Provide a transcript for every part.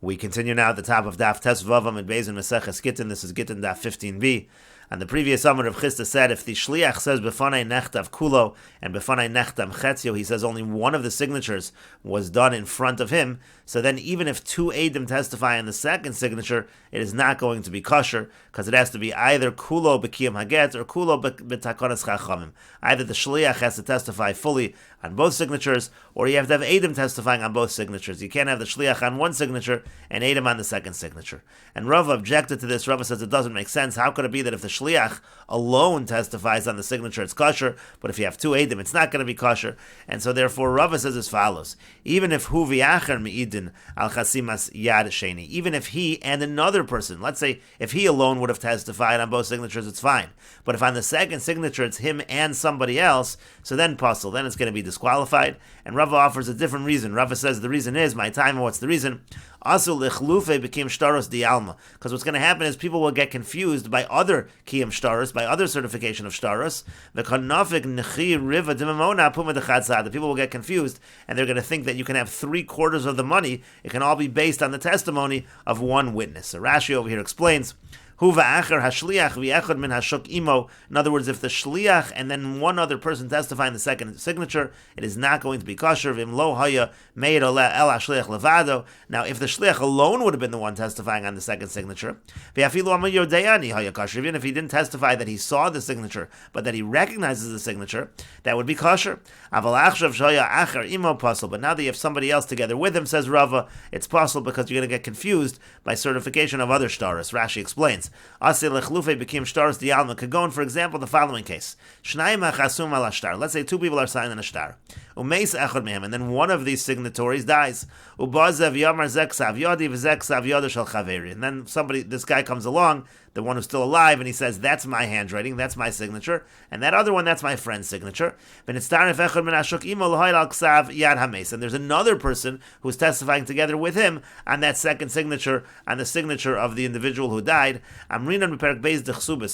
We continue now at the top of Daf Vavam and Beis in Meseches Gittin. This is Gittin Daf 15b. And the previous Amar of Chisda said, if the Shliach says Befanei Nechtav Kulo and Befanei Nechtam Chetzio, he says only one of the signatures was done in front of him, so then even if two Eidim testify on the second signature, it is not going to be kosher, because it has to be either Kulo B'Kiyam Haget or Kulo B'Takonas Chachamim. Either the Shliach has to testify fully on both signatures, or you have to have Eidim testifying on both signatures. You can't have the Shliach on one signature and Eidim on the second signature. And Rava objected to this. Rava says it doesn't make sense. How could it be that if the Shliach alone testifies on the signature, it's kosher, but if you have two Eidim, it's not going to be kosher? And so therefore Rava says as follows: even if hu v'yacher me'idin al chasimas yad sheni, even if he and another person, let's say if he alone would have testified on both signatures, it's fine. But if on the second signature it's him and somebody else, so then puzzle, then it's going to be disqualified. And Rava offers a different reason. Rava says the reason is, my time, what's the reason? Asul lichlufe became shtaros di alma. Because what's going to happen is people will get confused by other kiyam shtaros, by other certification of shtaros. The kanafik nechi riva dimamona puma dechatzad. The people will get confused, and they're going to think that you can have 3/4 of the money. It can all be based on the testimony of one witness. So Rashi over here explains, in other words, if the shliach and then one other person testify in the second signature, it is not going to be kosher. Now, if the shliach alone would have been the one testifying on the second signature, even if he didn't testify that he saw the signature, but that he recognizes the signature, that would be kosher. But now that you have somebody else together with him, says Rava, it's possible because you're going to get confused by certification of other shtaros. Rashi explains, became shtaros di alma. Could go in, for example, the following case: let's say two people are signed in a shtar, and then one of these signatories dies, and then this guy comes along, the one who's still alive, and he says, that's my handwriting, that's my signature, and that other one, that's my friend's signature. And there's another person who's testifying together with him on that second signature, on the signature of the individual who died. So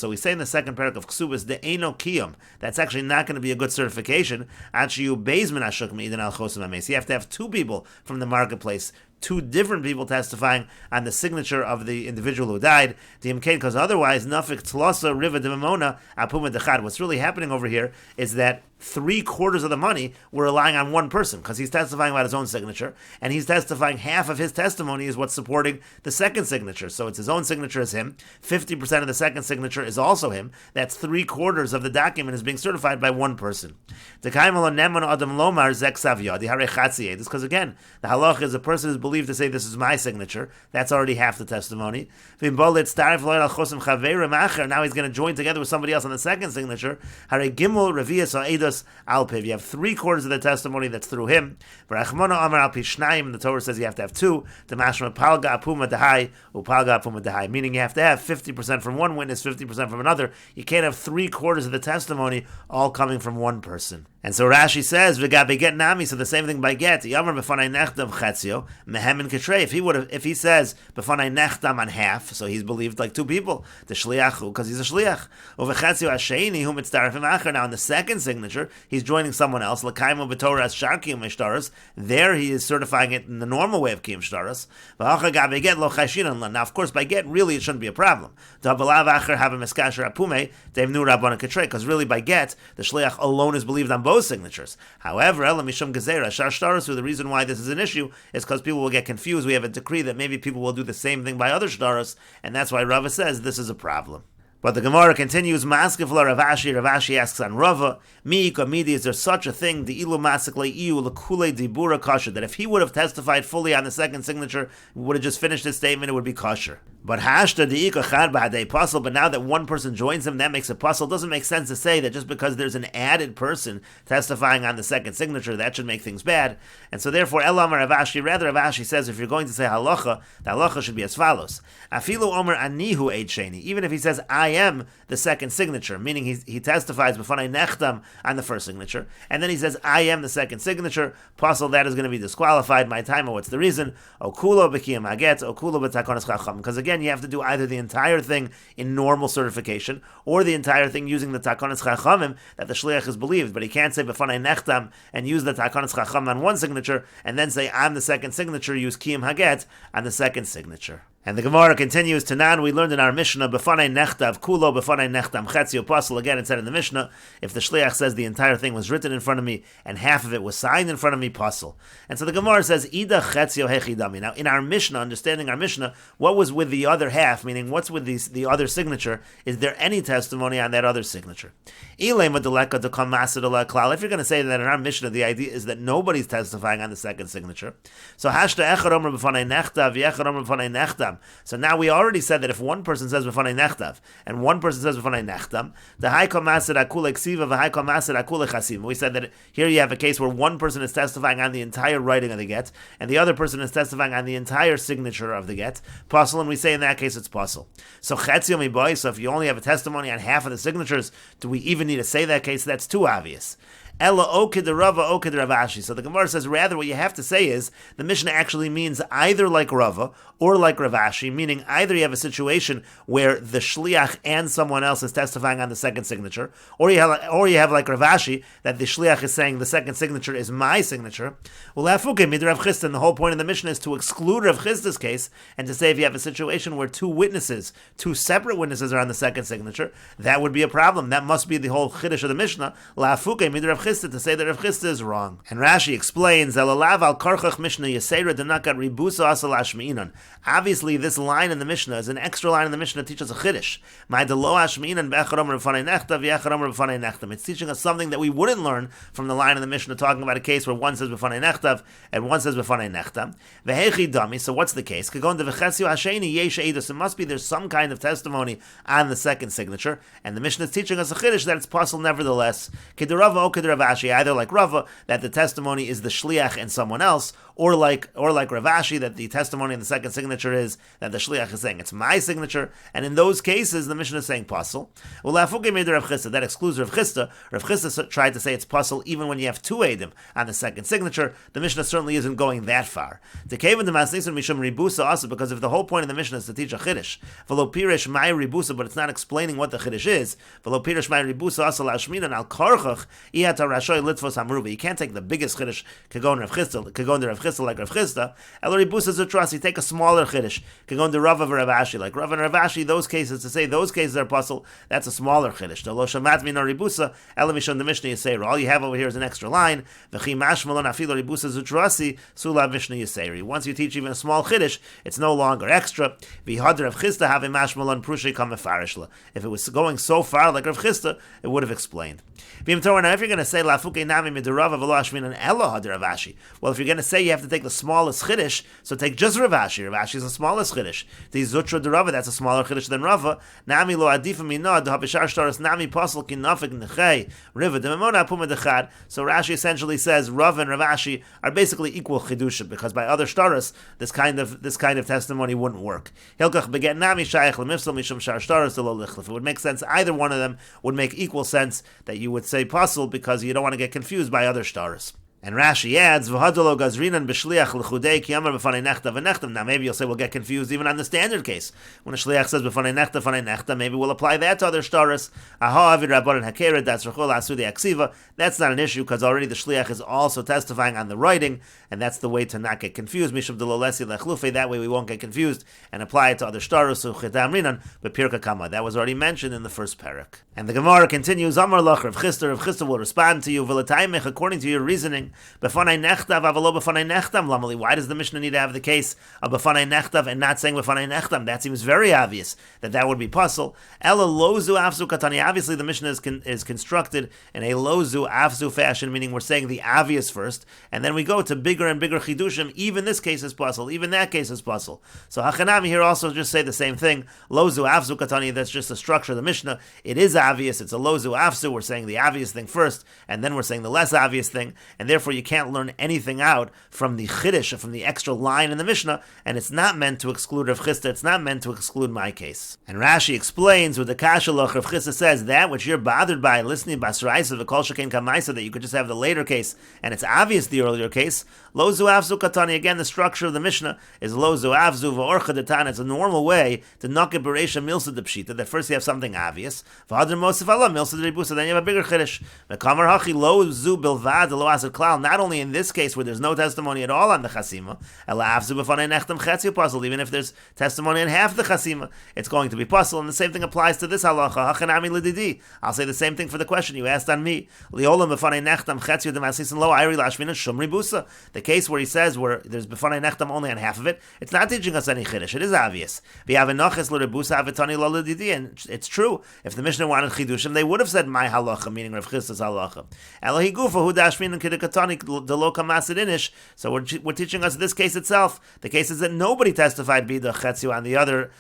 we say in the second parak of Ksubas, the Eino Kiyum, that's actually not going to be a good certification. You have to have two people from the marketplace, two different people testifying on the signature of the individual who died, because otherwise, what's really happening over here is that 3/4 of the money we're relying on one person, because he's testifying about his own signature, and he's testifying half of his testimony is what's supporting the second signature. So it's his own signature is him, 50% of the second signature is also him. That's 3/4 of the document is being certified by one person. This because again, the halach is a person is believed to say this is my signature. That's already half the testimony. Now he's going to join together with somebody else on the second signature. You have 3/4 of the testimony that's through him. The Torah says you have to have two. Meaning you have to have 50% from one witness, 50% from another. You can't have 3/4 of the testimony all coming from one person. And so Rashi says, "V'gabe nami." So the same thing by get. If he says b'fanei nechtam on half, so he's believed like two people. The shliach, because he's a shliach. Now in the second signature, he's joining someone else. There he is certifying it in the normal way of kiyum shtaros. Now, of course, by get, really it shouldn't be a problem. Because really by get, the shliach alone is believed on both signatures. However, the reason why this is an issue is because people will get confused. We have a decree that maybe people will do the same thing by other shtaros, and that's why Rava says this is a problem. But the Gemara continues, Maskefla Ravashi. Ravashi asks on Rava, is there such a thing, that if he would have testified fully on the second signature, would have just finished his statement, it would be kosher. But hashta but now that one person joins him, that makes it puzzle. It doesn't make sense to say that just because there's an added person testifying on the second signature, that should make things bad. And so therefore, Elamar Ravashi, rather Ravashi says, if you're going to say halacha, the halacha should be as follows. Afilu Omer Anihu Eid Sheni. Even if he says, I am the second signature, meaning he testifies b'fanei nechtam on the first signature, and then he says, I am the second signature, puzzle, that is going to be disqualified. My time, what's the reason? Okulo b'kiyam haget, okulo b'takonas chacham. Because again, again, you have to do either the entire thing in normal certification or the entire thing using the Takonis Chachamim that the Shliach is believed. But he can't say B'fanai Nechtam and use the Takonis Chacham on one signature and then say on the second signature use Kiyum Haget on the second signature. And the Gemara continues, Tanan, we learned in our Mishnah, B'fanai Nechtav Kulo, B'fanai Nechtam Chetzio Pasul. Again, it said in the Mishnah, if the Shliach says the entire thing was written in front of me and half of it was signed in front of me, Pasul. And so the Gemara says, Ida Chetzio Hechidami. Now, in our Mishnah, understanding our Mishnah, what was with the other half, meaning what's with the other signature? Is there any testimony on that other signature? If you're going to say that in our Mishnah, the idea is that nobody's testifying on the second signature. So, Hashta Echad Omer B'fanai Nechtav, Yechad Omer B'fanai Nechtam. So now we already said that if one person says B'fanai Nechtav and one person says B'fanai Nechtam, the Haiko Maser Akule Ksiva, the Haiko Maser Akule Chasim. We said that here you have a case where one person is testifying on the entire writing of the get, and the other person is testifying on the entire signature of the get. Pasul, and we say in that case it's pasul. So Chetzio Miboy, so if you only have a testimony on half of the signatures, do we even need to say that case? That's too obvious. Ella okid Rava, okid Ravashi. So the Gemara says rather what you have to say is the Mishnah actually means either like Rava or like Ravashi, meaning either you have a situation where the Shliach and someone else is testifying on the second signature, or you have like Ravashi, that the Shliach is saying the second signature is my signature. Well, the whole point of the Mishnah is to exclude Rav Chisda's case and to say if you have a situation where two separate witnesses are on the second signature, that would be a problem. That must be the whole Chiddush of the Mishnah. To say that Rav Chisda is wrong. And Rashi explains, obviously this line in the Mishnah is an extra line in the Mishnah that teaches a Chiddush. It's teaching us something that we wouldn't learn from the line in the Mishnah talking about a case where one says B'fanai Nechtav and one says B'fanai Nechtam. So what's the case? It must be there's some kind of testimony on the second signature, and the Mishnah is teaching us a Chiddush that it's possible nevertheless. Ravashi, either like Rava, that the testimony is the Shliach and someone else, or like Ravashi, that the testimony in the second signature is that the Shliach is saying it's my signature, and in those cases the Mishnah is saying pasul. Well, that excludes Rav Chisda. Rav Chisda tried to say it's pasul even when you have two Eidim on the second signature. The Mishnah certainly isn't going that far. Because if the whole point of the Mishnah is to teach a Chiddush, v'lo pirish my ribusa, but it's not explaining what the Chiddush is, v'lo pirish my ribusa asal ashminan al karchach, you can't take the biggest Chiddush, Kagon Rav Chisda like Rav Chisda. El Ribusa Zutrasi, take a smaller Chiddush, Kagon de Rava Ravashi, like Rava and Ravashi, those cases, to say those cases are pasul, that's a smaller Chiddush. The Lo Shamat Min Ribusa, Elamishon the Mishnah Yisera. All you have over here is an extra line. V'chi mashmalon afilo Ribusa Zutrasi, Sula Mishnah Yisera. Once you teach even a small Chiddush, it's no longer extra. V'had Rav Chisda have a mashmalon prushe kam mefarishla. If it was going so far like Rav Chisda, it would have explained. Now, if you're going to say Lafuke Nami Midirava V'lo Ashminan Elo Had Ravashi, well, if you're going to say you have to take the smallest Chiddush, so take just Ravashi. Ravashi is the smallest Chiddush. The Zutra Derava, that's a smaller Chiddush than Rava. Nami Lo Adifa Minad Habishar Shtaris Nami Pasal Kinafik Nechei Riva Dememona Puma Dechad. So Rashi essentially says Rava and Ravashi are basically equal Chidushim, because by other Shtaris this kind of testimony wouldn't work. Hilkach Beget Nami Shaykh Lemifsal Mishum Shar Shtaris Lo Lichlif. It would make sense. Either one of them would make equal sense, that you would say pasul because you don't want to get confused by other stars. And Rashi adds, "V'hadolo gazrinan b'shliach l'chudei ki amar b'fanei nechta v'nechtam." Now maybe you'll say we'll get confused even on the standard case. When a shliach says b'fanei nechta, maybe we'll apply that to other shtaris. Aha avid rabbanan hakeret, that's rechol asudi aksiva. That's not an issue because already the shliach is also testifying on the writing, and that's the way to not get confused. Mishum delolesi lechlufe. That way we won't get confused and apply it to other shtaris. So chedam rinan b'pirka kama. That was already mentioned in the first parak. And the Gemara continues, Amar lach Rav Chisda will respond to you, v'lataymech, according to your reasoning. B'fanei nechtav avalo b'fanei nechtam lamali. Why does the Mishnah need to have the case of b'fanei nechtav and not saying b'fanei nechtam? That seems very obvious that would be pasul. Ela lozu afzu katani. Obviously, the Mishnah is constructed in a lozu afzu fashion, meaning we're saying the obvious first, and then we go to bigger and bigger chidushim. Even this case is pasul. Even that case is pasul. So hachanami here also just say the same thing. Lozu afzu katani. That's just the structure of the Mishnah. It is obvious. It's a lozu afzu. We're saying the obvious thing first, and then we're saying the less obvious thing, and therefore therefore you can't learn anything out from the chiddush, from the extra line in the Mishnah, and it's not meant to exclude Rav Chisda, it's not meant to exclude my case. And Rashi explains with the kasha loch, Rav Chisda says that which you're bothered by listening basraisa the kol shekain kamaisa, that you could just have the later case, and it's obvious the earlier case. Lo zu avzu katani, again the structure of the Mishnah is lo zu avzu v'orcha detan. It's a normal way to knock it bereisha milsa de pshita, that first you have something obvious, v'adr mosif Allah milsa de ribusa, then you have a bigger chiddush. V'kamar hachi lo zu bilvad lo asad klal, not only in this case where there's no testimony at all on the chasima, ela avzu b'fanei nechtam chetzi puzzle, even if there's testimony on half the chasima, it's going to be puzzle, and the same thing applies to this halacha, hachanami lididi. I'll say the same thing for the question you asked on me. Liolam b'fanei nechtam chetzi demasisin lo ayri lashmina shum ribusa. The case where he says where there's b'fanei nechtam only on half of it, it's not teaching us any chiddush. It is obvious. And it's true. If the Mishnah wanted chidushim, they would have said my halacha, meaning Rav Chisda's halacha. So we're teaching us this case itself. The case is that nobody testified bida chetzio on the other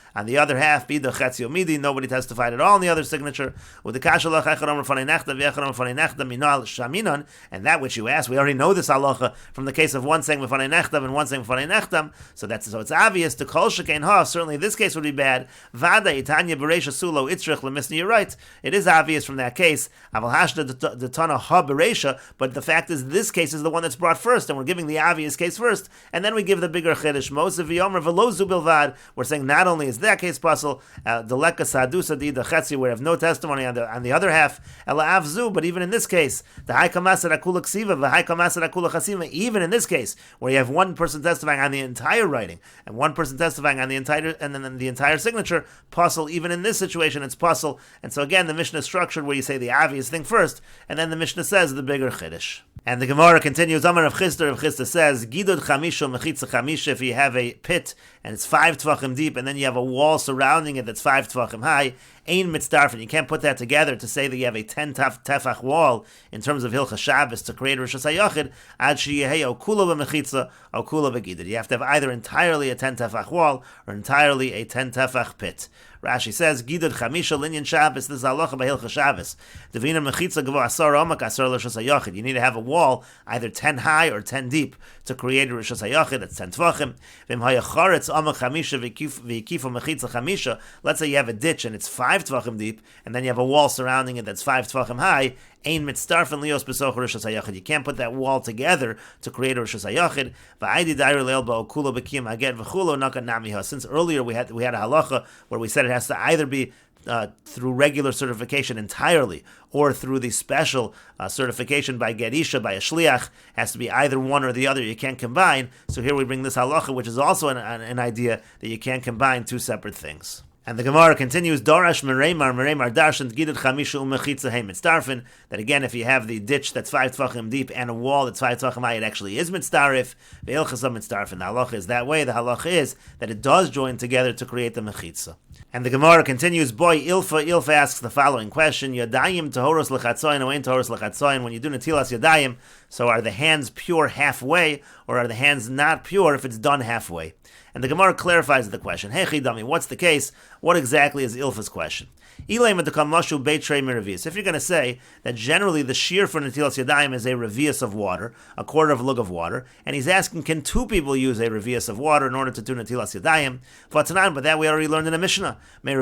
half, bida chetzio midi. Nobody testified at all in the other signature. With the kashalach echarom r'fanei nechtam v'echarom r'fanei nechtam minal shaminon, and that which you asked, we already know this halacha from the case of one saying v'fanei nechtam and one saying v'fanei nechtam. So it's obvious to kol shekain ha. Certainly this case would be bad. Vada itanya bereisha sulo itzrich lemisni. You're right. It is obvious from that case. Aval hashda the tana ha bereisha. But the fact is, this case is the one that's brought first, and we're giving the obvious case first, and then we give the bigger chiddush. Moshe v'yomer v'lozu bilvad. We're saying not only is that case possible, the leka sadusa di the chetzi, where we have no testimony on the other half, ela avzu. But even in this case, the high kamasad akula ksiva, the high kamasad akula chasima. Even in this case, where you have one person testifying on the entire writing and one person testifying on the entire and then the entire signature, puzzle. Even in this situation, it's puzzle. And so again, the Mishnah is structured where you say the obvious thing first, and then the Mishnah says the bigger chiddush. And the Gemara continues. Amar Rav Chisda says, Gidud chamisha mechitza chamisha. If you have a pit and it's 5 tvachim deep, and then you have a wall surrounding it that's 5 tvachim high, ein mitzdarfen. You can't put that together to say that you have a 10 tefach wall in terms of Hilchas Shabbos to create Rosh Hashanah. Ad sheyehei okula b'mechitza okula b'gidud. You have to have either entirely a 10 tefach wall or entirely a 10 tefach pit. Rashi says, Gidud chamisha linyan Shabbos. This is halacha by Hilchas Shabbos. Devina mechitza gavo asar omak asar Rosh Hashanah. You need to have a wall either 10 high or 10 deep to create a Rosh Hashanah. That's 10 tvachim. V'im hayacharetz omak chamisha v'yikifu mechitza chamisha. Let's say you have a ditch and it's 5 tvachim deep, and then you have a wall surrounding it that's 5 tvachim high. Ein mitzdarfen lios besoch Rosh Hashanah. You can't put that wall together to create a Rosh Hashanah. V'aydi dair leil ba'okula b'kiyam haget v'chulo nakan namiha. Since earlier we had a halacha where we said it has to either be through regular certification entirely, or through the special certification by Gerisha, by a Shliach, has to be either one or the other. You can't combine. So here we bring this halacha, which is also an idea that you can't combine two separate things. And the Gemara continues, Dorash Meremar Darshan Gidud Chamisha Umechitza Hey Mitzdarfin, that again, if you have the ditch that's 5 tvachim deep and a wall that's 5 tvachim high, it actually is Mitzdarif, Ve'ilchas Mitzdarfin. The halacha is that way. The halacha is that it does join together to create the Mechitza. And the Gemara continues, Boy, Ilfa asks the following question, Yadayim Tahoros L'chatzoyin, Oein Tahoros L'chatzoyin, when you do Netilas Yadayim, so are the hands pure halfway, or are the hands not pure if it's done halfway? And the Gemara clarifies the question. Hey Chidami, what's the case? What exactly is Ilfa's question? If you're going to say that generally the shear for Netilas Yadayim is a revius of water, a quarter of lug of water, and he's asking, can 2 people use a revius of water in order to do Netilas Yadayim? But that we already learned in a Mishnah. If you have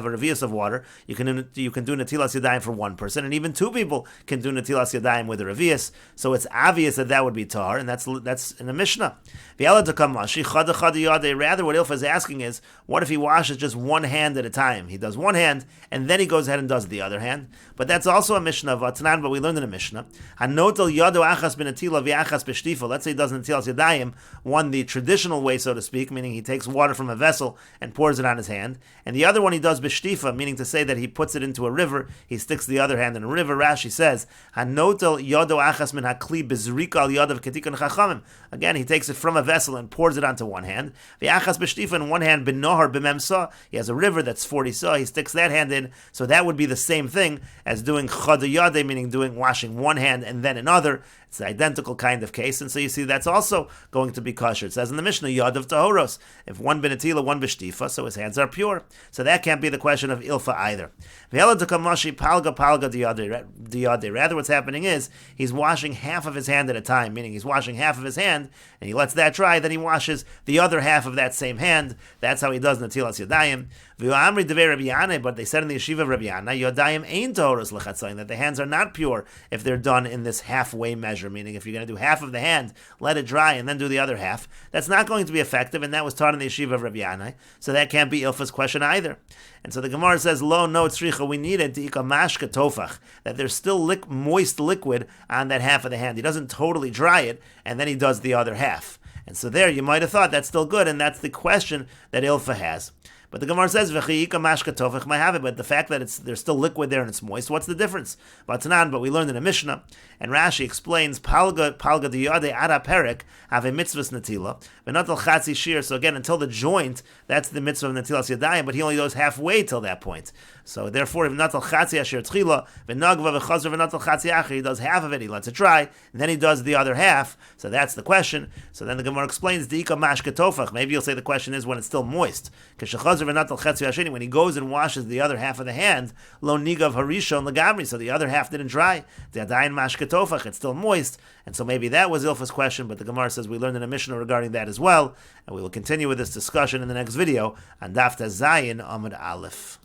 a revius of water, you can do Netilas Yadayim for 1 person, and even 2 people can do Netilas Yadayim with a revius. So it's obvious that would be tar, and that's in the Mishnah. Rather, what Ilfa is asking is, what if he washes just one hand at a time? He does one hand, and then he goes ahead and does the other hand. But that's also a Mishnah of Atanan, but we learned in a Mishnah. Let's say he does Netilas Yadayim, one the traditional way, so to speak, meaning he takes water from a vessel and pours it on his hand, and the other one he does b'shtifa, meaning to say that he puts it into a river, he sticks the other hand in a river. Rashi says, again, he takes it from a vessel and pours it onto one hand. V'achas b'shtifa, in one hand, b'nohar b'memsa, he has a river that's 40 saw, he sticks that hand in, so that would be the same thing as doing chadayade, meaning washing one hand and then another. It's the identical kind of case, and so you see that's also going to be kosher. It says in the Mishnah, Yad of Tahoros. If one benatila, one b'shtifa, so his hands are pure. So that can't be the question of ilfa either. Rather, what's happening is he's washing half of his hand at a time, meaning he's washing half of his hand, and he lets that dry, then he washes the other half of that same hand. That's how he does natilas yadayim. But they said in the yeshiva of Rabbi Yana, yadayim ain toros lechatzayin, that the hands are not pure if they're done in this halfway measure, meaning if you're going to do half of the hand, let it dry, and then do the other half, that's not going to be effective, and that was taught in the yeshiva of Rabbi Yana, so that can't be Ilfa's question either. And so the Gemara says, lo, no, tzricha, we need it, mashka tofach, that there's still moist liquid on that half of the hand. He doesn't totally dry it, and then he does the other half. And so there, you might have thought that's still good, and that's the question that Ilfa has. But the Gemara says, but the fact that there's still liquid there and it's moist, what's the difference? But we learned in a Mishnah, and Rashi explains, palga diyade ara perek have a mitzvahs natila, v'natal chatzi shir. So again, until the joint, that's the mitzvah of natilas yadayim, but he only goes halfway till that point. So therefore, if natal chatzi asher tchila, v'nagva v'chazer v'natal chatzi acher, he does half of it, he lets it dry, and then he does the other half. So that's the question. So then the Gemara explains, di'ika mashka tofach. Maybe you'll say the question is when it's still moist. When he goes and washes the other half of the hand, lo nigav harishon legamri, so the other half didn't dry. The adayin mashketofach, it's still moist, and so maybe that was Ilfa's question. But the Gemara says we learned in a Mishnah regarding that as well, and we will continue with this discussion in the next video on Daf Zayin Amud Aleph.